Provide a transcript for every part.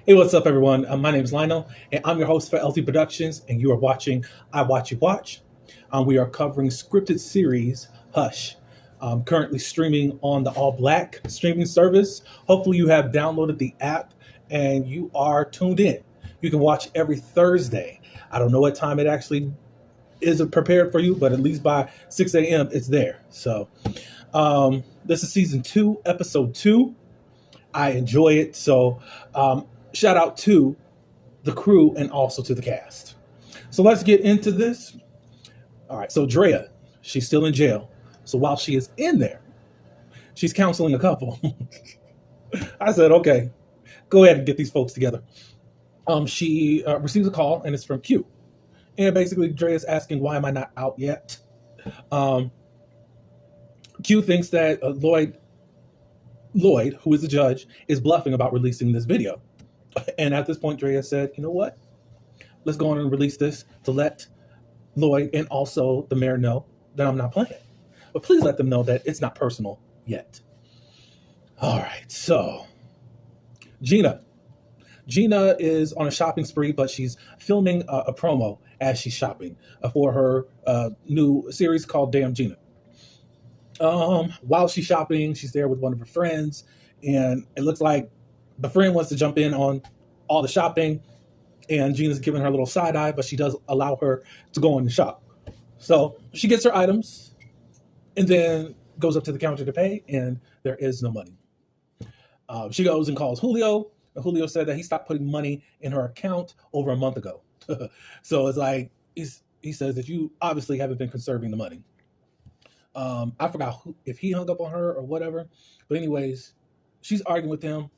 Hey, what's up, everyone? My name is Lionel, and I'm your host for LT Productions, and you are watching I Watch You Watch. We are covering scripted series Hush, currently streaming on the All Black streaming service. Hopefully, you have downloaded the app and you are tuned in. You can watch every Thursday. I don't know what time it actually is prepared for you, but at least by 6 a.m. it's there. So, this is season 2, episode 2. I enjoy it. So, shout out to the crew and also to the cast. So let's get into this. All right. So Drea, she's still in jail. So while she is in there, she's counseling a couple. I said, okay, go ahead and get these folks together. She receives a call and it's from Q. And basically, Drea is asking, why am I not out yet? Um, Q thinks that Lloyd, who is the judge, is bluffing about releasing this video. And at this point, Drea said, you know what? Let's go on and release this to let Lloyd and also the mayor know that I'm not playing. But please let them know that it's not personal yet. All right, so Gina. Gina is on a shopping spree, but she's filming a promo as she's shopping for her new series called Damn Gina. While she's shopping, she's there with one of her friends, and it looks like the friend wants to jump in on all the shopping, and Gina's giving her a little side eye, but she does allow her to go in the shop. So she gets her items and then goes up to the counter to pay, and there is no money. She goes and calls Julio, and Julio said that he stopped putting money in her account over a month ago. So it's like he says that you obviously haven't been conserving the money. I forgot if he hung up on her or whatever. But anyways, she's arguing with him.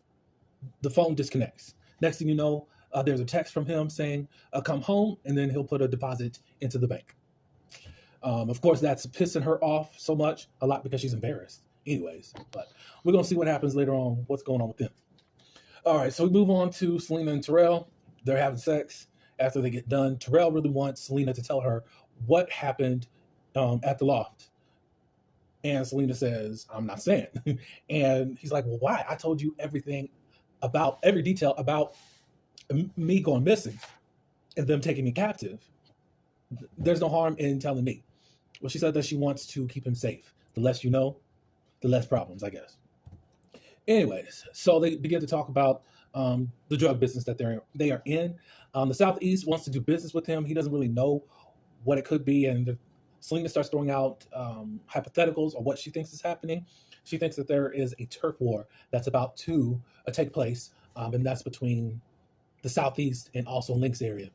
The phone disconnects. Next thing you know, there's a text from him saying, come home, and then he'll put a deposit into the bank. Of course, that's pissing her off a lot because she's embarrassed. Anyways, but we're going to see what happens later on, what's going on with them. All right, so we move on to Selena and Terrell. They're having sex. After they get done, Terrell really wants Selena to tell her what happened at the loft. And Selena says, I'm not saying. And he's like, well, why? I told you everything about every detail about me going missing and them taking me captive. There's no harm in telling me. Well, she said that she wants to keep him safe. The less you know, the less problems, I guess. Anyways, so they begin to talk about the drug business that they are in. The Southeast wants to do business with him. He doesn't really know what it could be, and Selena starts throwing out hypotheticals or what she thinks is happening. She thinks that there is a turf war that's about to take place, and that's between the Southeast and also Link's area.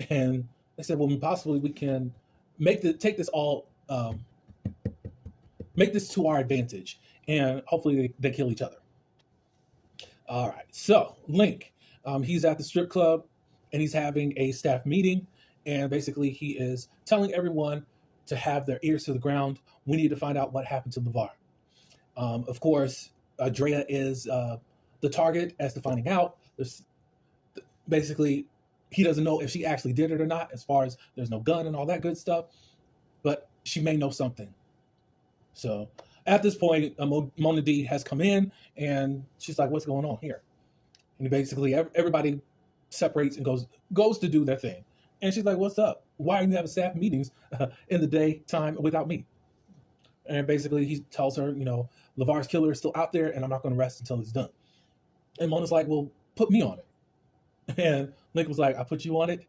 And they said, well, possibly we can make this to our advantage, and hopefully they kill each other. All right, so Link, he's at the strip club, and he's having a staff meeting, and basically he is telling everyone to have their ears to the ground. We need to find out what happened to LeVar. Of course, Drea is the target as to finding out. Basically, he doesn't know if she actually did it or not, as far as there's no gun and all that good stuff, but she may know something. So at this point, Mona D has come in, and she's like, what's going on here? And basically, everybody separates and goes to do their thing. And she's like, what's up? Why are you having staff meetings in the daytime without me? And basically, he tells her, LeVar's killer is still out there, and I'm not going to rest until it's done. And Mona's like, well, put me on it. And Link was like, I put you on it?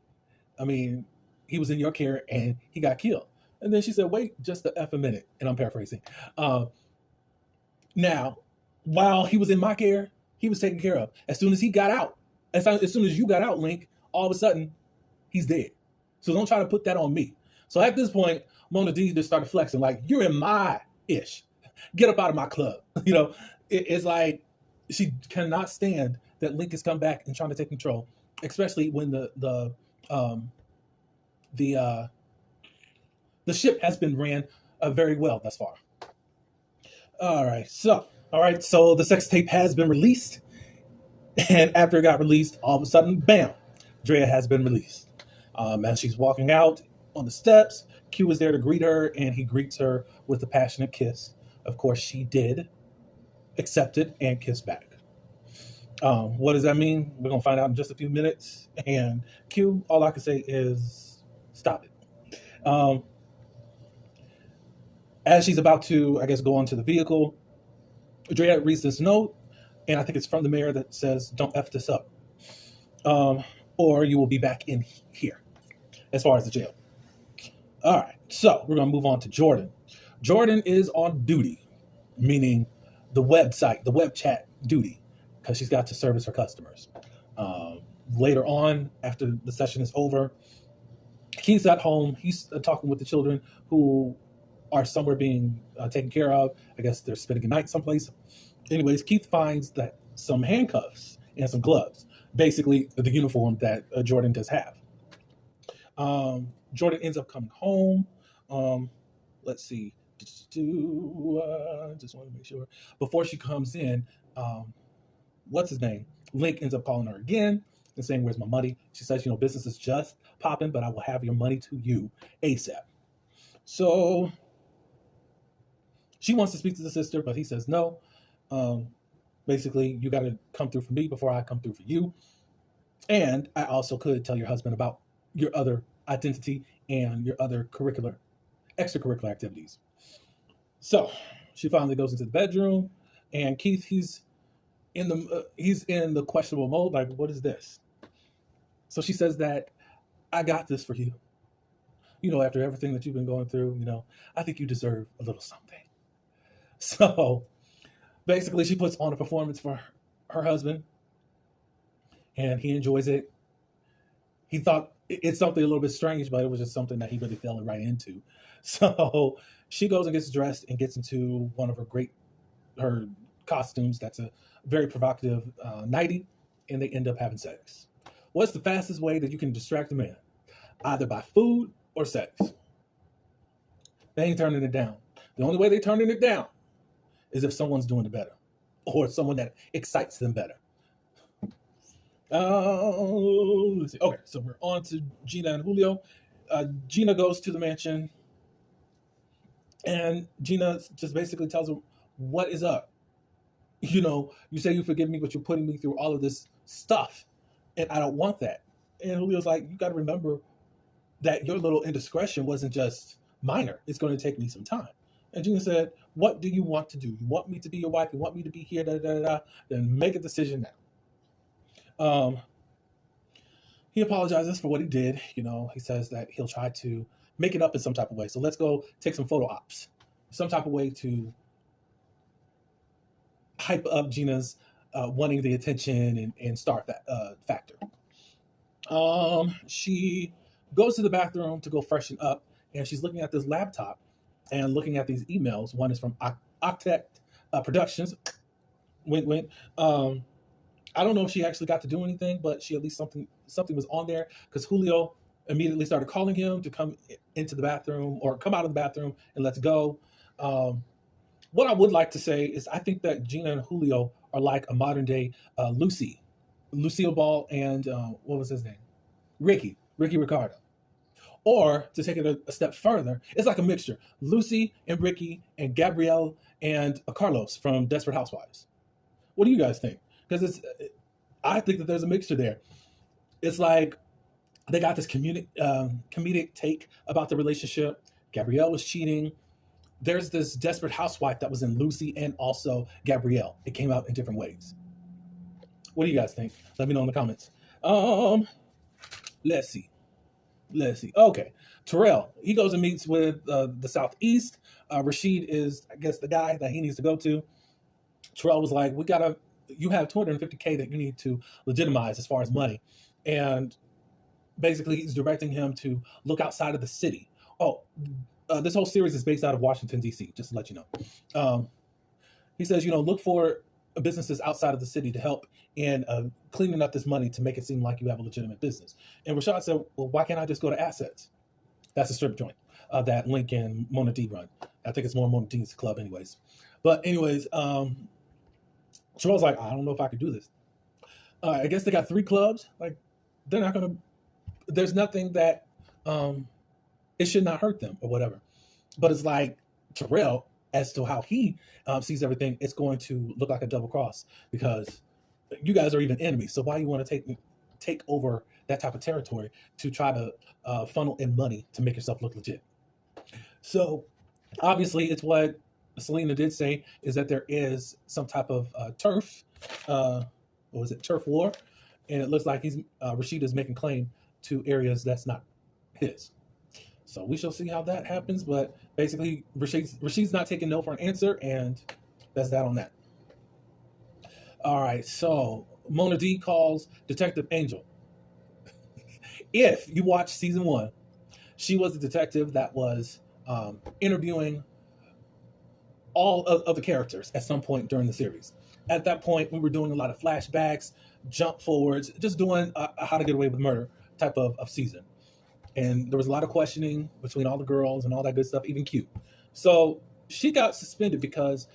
I mean, he was in your care, and he got killed. And then she said, wait just a minute. And I'm paraphrasing. Now, while he was in my care, he was taken care of. As soon as he got out, as soon as you got out, Link, all of a sudden, he's dead. So don't try to put that on me. So at this point, Mona D just started flexing, like, you're in my ish. Get up out of my club. It's like she cannot stand that Link has come back and trying to take control, especially when the ship has been ran very well thus far. All right, so the sex tape has been released, and after it got released, all of a sudden, bam, Drea has been released. As she's walking out on the steps, Q is there to greet her, and he greets her with a passionate kiss. Of course, she did accept it and kiss back. What does that mean? We're gonna find out in just a few minutes. And Q, all I can say is stop it. As she's about to, I guess, go onto the vehicle, Drea reads this note, and I think it's from the mayor that says, "Don't f this up, or you will be back in here." As far as the jail. All right, so we're gonna move on to Jordan. Jordan is on duty, meaning the website, the web chat duty, because she's got to service her customers. Later on, after the session is over, he's at home. He's talking with the children who are somewhere being taken care of. I guess they're spending a night someplace. Anyways, Keith finds that some handcuffs and some gloves, basically the uniform that Jordan does have. Jordan ends up coming home. Let's see. Just want to make sure. Before she comes in, what's his name? Link ends up calling her again and saying, "Where's my money?" She says, business is just popping, but I will have your money to you ASAP. So she wants to speak to the sister, but he says no. Basically, you got to come through for me before I come through for you. And I also could tell your husband about your other identity and your other extracurricular activities. So she finally goes into the bedroom, and Keith, he's in the questionable mode. Like, what is this? So she says that I got this for you. After everything that you've been going through, I think you deserve a little something. So basically, she puts on a performance for her husband, and he enjoys it. He thought it's something a little bit strange, but it was just something that he really fell right into. So she goes and gets dressed and gets into one of her costumes. That's a very provocative nightie, and they end up having sex. What's the fastest way that you can distract a man? Either by food or sex. They ain't turning it down. The only way they're turning it down is if someone's doing it better, or someone that excites them better. Let's see. Okay, so we're on to Gina and Julio. Gina goes to the mansion, and Gina just basically tells him, "What is up? You say you forgive me, but you're putting me through all of this stuff, and I don't want that." And Julio's like, "You got to remember that your little indiscretion wasn't just minor. It's going to take me some time." And Gina said, "What do you want to do? You want me to be your wife? You want me to be here? Da, da, da, da. Then make a decision now." He apologizes for what he did. He says that he'll try to make it up in some type of way. So let's go take some photo ops, some type of way to hype up Gina's wanting the attention and star factor. She goes to the bathroom to go freshen up, and she's looking at this laptop and looking at these emails. One is from Octet Productions. Wink, wink. I don't know if she actually got to do anything, but she at least something was on there, because Julio immediately started calling him to come into the bathroom or come out of the bathroom and let's go. What I would like to say is I think that Gina and Julio are like a modern day Lucille Ball and what was his name? Ricky Ricardo. Or to take it a step further, it's like a mixture. Lucy and Ricky and Gabrielle and Carlos from Desperate Housewives. What do you guys think? Because I think that there's a mixture there. It's like they got this comedic take about the relationship. Gabrielle was cheating. There's this desperate housewife that was in Lucy and also Gabrielle. It came out in different ways. What do you guys think? Let me know in the comments. Let's see. Okay. Terrell, he goes and meets with the Southeast. Rashid is, I guess, the guy that he needs to go to. Terrell was like, you have $250K that you need to legitimize as far as money. And basically he's directing him to look outside of the city. This whole series is based out of Washington, D.C., just to let you know. He says, look for businesses outside of the city to help in cleaning up this money to make it seem like you have a legitimate business. And Rashad said, well, why can't I just go to Assets? That's a strip joint that Link and Mona D run. I think it's more Mona D's club anyways. But anyways, Terrell's like, I don't know if I could do this. I guess they got 3 clubs. Like, they're not going to, there's nothing that, it should not hurt them or whatever. But it's like Terrell, as to how he sees everything, it's going to look like a double cross, because You guys are even enemies. So why you want to take over that type of territory to try to funnel in money to make yourself look legit? So obviously, it's what Selena did say is that there is some type of turf. What was it? Turf war, and it looks like Rashid is making claim to areas that's not his. So we shall see how that happens. But basically, Rashid's not taking no for an answer, and that's that on that. All right. So Mona D calls Detective Angel. If you watch season 1, she was the detective that was interviewing all of the characters at some point during the series. At that point, we were doing a lot of flashbacks, jump forwards, just doing a How to Get Away with Murder type of season. And there was a lot of questioning between all the girls and all that good stuff, even Q. So she got suspended because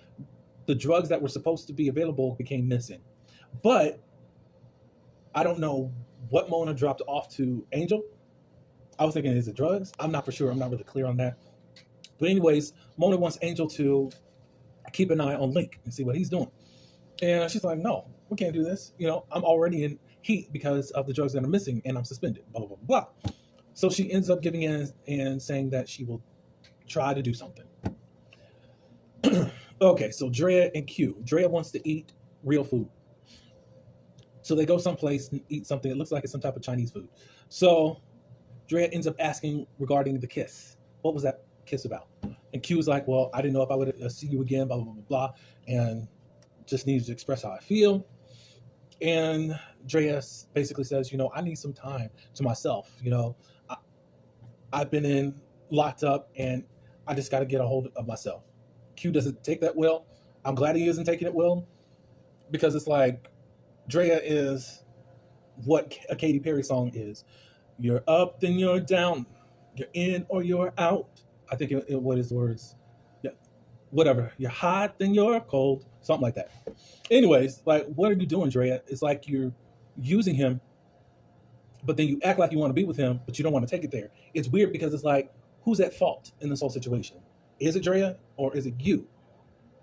the drugs that were supposed to be available became missing. But I don't know what Mona dropped off to Angel. I was thinking, is it drugs? I'm not for sure. I'm not really clear on that. But anyways, Mona wants Angel to keep an eye on Link and see what he's doing. And she's like, no, we can't do this. I'm already in heat because of the drugs that are missing and I'm suspended, blah, blah, blah, blah. So she ends up giving in and saying that she will try to do something. Okay, so Drea and Q. Drea wants to eat real food. So they go someplace and eat something. It looks like it's some type of Chinese food. So Drea ends up asking regarding the kiss. What was that kiss about? And Q was like, well, I didn't know if I would see you again, blah, blah, blah, blah, and just needed to express how I feel. And Drea basically says, I need some time to myself. I've been locked up, and I just got to get a hold of myself. Q doesn't take that well. I'm glad he isn't taking it well, because it's like Drea is what a Katy Perry song is. You're up, then you're down. You're in or you're out. I think what is the words? Yeah, whatever. You're hot, then you're cold. Something like that. Anyways, like, what are you doing, Drea? It's like you're using him, but then you act like you want to be with him, but you don't want to take it there. It's weird because it's like, who's at fault in this whole situation? Is it Drea or is it you?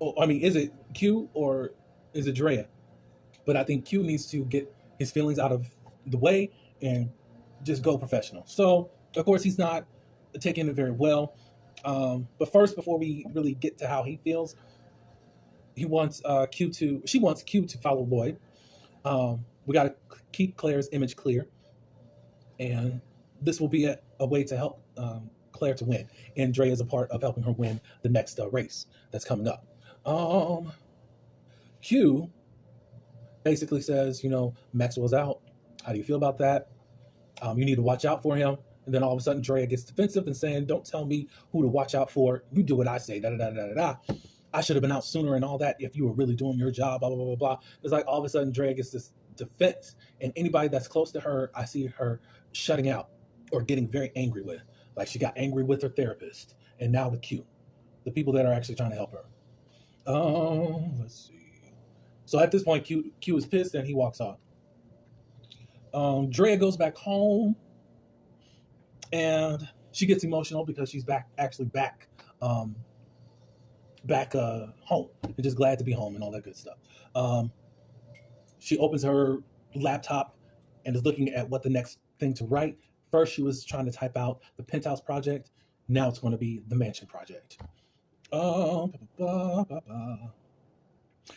Is it Q or is it Drea? But I think Q needs to get his feelings out of the way and just go professional. So, of course, he's not taking it very well. But first, before we really get to how he feels, she wants Q to follow Lloyd. We got to keep Claire's image clear. And this will be a way to help Claire to win. And Dre is a part of helping her win the next race that's coming up. Q basically says, Maxwell's out. How do you feel about that? You need to watch out for him. And then all of a sudden, Drea gets defensive and saying, don't tell me who to watch out for. You do what I say, da-da-da-da-da-da. I should have been out sooner and all that if you were really doing your job, blah, blah, blah, blah. It's like all of a sudden, Drea gets this defense. And anybody that's close to her, I see her shutting out or getting very angry with. Like she got angry with her therapist. And now with Q, the people that are actually trying to help her. Let's see. So at this point, Q is pissed and he walks off. Drea goes back home. And she gets emotional because she's back home and just glad to be home and all that good stuff. She opens her laptop and is looking at what the next thing to write. First, she was trying to type out the penthouse project. Now it's going to be the mansion project.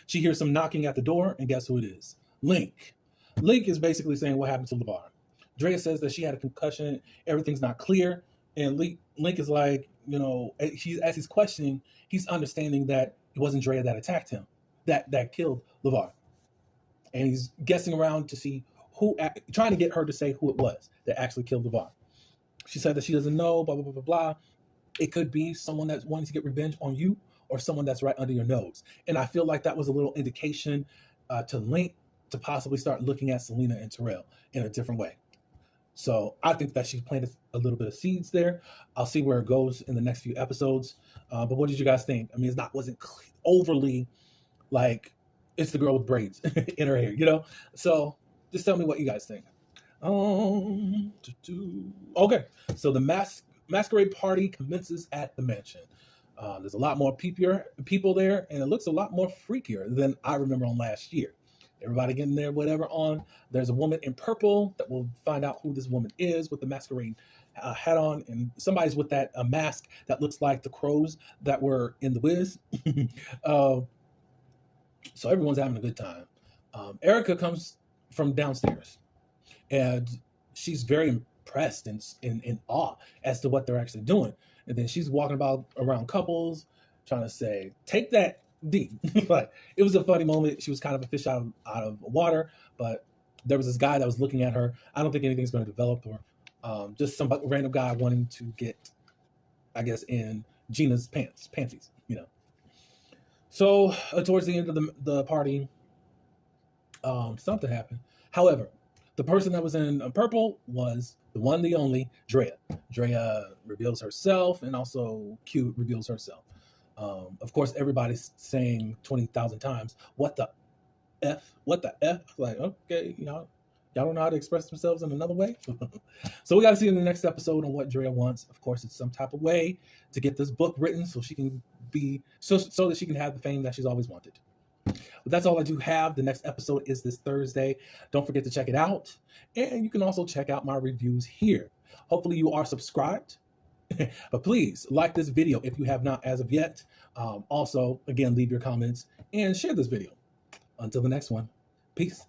She hears some knocking at the door, and guess who it is? Link. Link is basically saying what happened to LeVar. Drea says that she had a concussion, everything's not clear, and Link is like, as he's questioning, he's understanding that it wasn't Drea that attacked him, that killed LeVar. And he's guessing around to see trying to get her to say who it was that actually killed LeVar. She said that she doesn't know, blah, blah, blah, blah, blah. It could be someone that's wanting to get revenge on you or someone that's right under your nose. And I feel like that was a little indication to Link to possibly start looking at Selena and Terrell in a different way. So I think that she planted a little bit of seeds there. I'll see where it goes in the next few episodes. But what did you guys think? I mean, wasn't overly like it's the girl with braids in her hair, So just tell me what you guys think. Okay, so the masquerade party commences at the mansion. There's a lot more people there, and it looks a lot more freakier than I remember on last year. Everybody getting their whatever on. There's a woman in purple that will find out who this woman is with the masquerade hat on, and somebody's with that mask that looks like the crows that were in The Wiz. uh, so everyone's having a good time. Erica comes from downstairs, and she's very impressed and in awe as to what they're actually doing. And then she's walking about around couples, trying to say, "Take that D." Like, it was a funny moment. She was kind of a fish out of water, but there was this guy that was looking at her. I don't think anything's going to develop, or just some random guy wanting to get, I guess, in Gina's panties, you know. So towards the end of the party, something happened. However, the person that was in purple was the one, the only Drea. Drea reveals herself, and also Q reveals herself. Of course, everybody's saying 20,000 times, "What the F? What the F?" Like, okay, y'all don't know how to express themselves in another way. So we got to see in the next episode on what Drea wants. Of course, it's some type of way to get this book written so she can be so that she can have the fame that she's always wanted. But that's all I do have. The next episode is this Thursday. Don't forget to check it out. And you can also check out my reviews here. Hopefully you are subscribed. But please like this video if you have not as of yet. Also, again, leave your comments and share this video. Until the next one, peace.